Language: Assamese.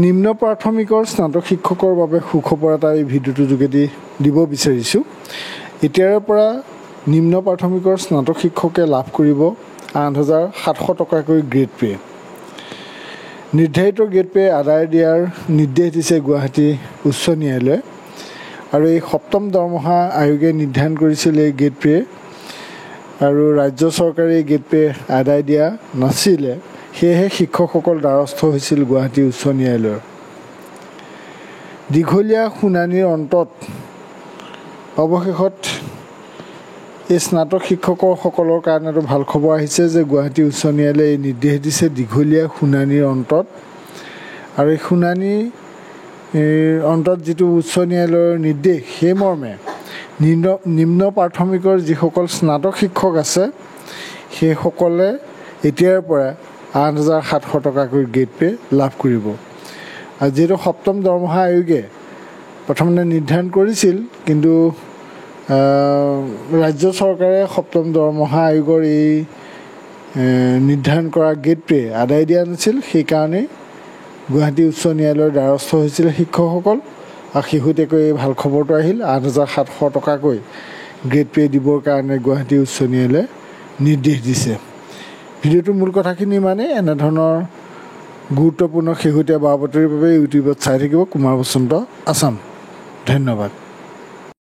নিম্ন প্ৰাথমিকৰ স্নাতক শিক্ষকৰ বাবে সুখবৰ এটা এই ভিডিঅ'টোৰ যোগেদি দিব বিচাৰিছোঁ। এতিয়াৰ পৰা নিম্ন প্ৰাথমিকৰ স্নাতক শিক্ষকে লাভ কৰিব 8,700 টকাকৈ গ্ৰেড পে। নিৰ্ধাৰিত গ্ৰেড পে আদায় দিয়াৰ নিৰ্দেশ দিছে গুৱাহাটী উচ্চ ন্যায়ালয়ে। আৰু এই সপ্তম দৰমহা আয়োগে নিৰ্ধাৰণ কৰিছিল এই গ্ৰেড পে, আৰু ৰাজ্য চৰকাৰে এই গ্ৰেড পে আদায় দিয়া নাছিলে। সেয়েহে শিক্ষকসকল দ্বাৰস্থ হৈছিল গুৱাহাটী উচ্চ ন্যায়ালয়ৰ। দীঘলীয়া শুনানিৰ অন্তত অৱশেষত এই স্নাতক শিক্ষকসকলৰ কাৰণেতো ভাল খবৰ আহিছে যে গুৱাহাটী উচ্চ ন্যায়ালয়ে এই নিৰ্দেশ দিছে দীঘলীয়া শুনানিৰ অন্তত। আৰু এই শুনানিৰ অন্তত যিটো উচ্চ ন্যায়ালয়ৰ নিৰ্দেশ, সেই মৰ্মে নিম্ন প্ৰাথমিকৰ যিসকল স্নাতক শিক্ষক আছে সেইসকলে এতিয়াৰ পৰা 8,700 টকাকৈ গ্ৰেড পে লাভ কৰিব। আৰু যিহেতু সপ্তম দৰমহা আয়োগে প্ৰথমতে নিৰ্ধাৰণ কৰিছিল, কিন্তু ৰাজ্য চৰকাৰে সপ্তম দৰমহা আয়োগৰ এই নিৰ্ধাৰণ কৰা গ্ৰেড পে আদায় দিয়া নাছিল। সেইকাৰণেই গুৱাহাটী উচ্চ ন্যায়ালয়ৰ দ্বাৰস্থ হৈছিল শিক্ষকসকল। আৰু শেহতীয়াকৈ এই ভাল খবৰটো আহিল, 8,700 টকাকৈ গ্ৰেড পে দিবৰ কাৰণে গুৱাহাটী উচ্চ ন্যায়ালয়ে নিৰ্দেশ দিছে। ভিডিঅ'টোৰ মূল কথাখিনি মানে এনেধৰণৰ গুৰুত্বপূৰ্ণ শেহতীয়া বা বাতৰিৰ বাবে ইউটিউবত চাই থাকিব কুমাৰ বসন্ত আছাম। ধন্যবাদ।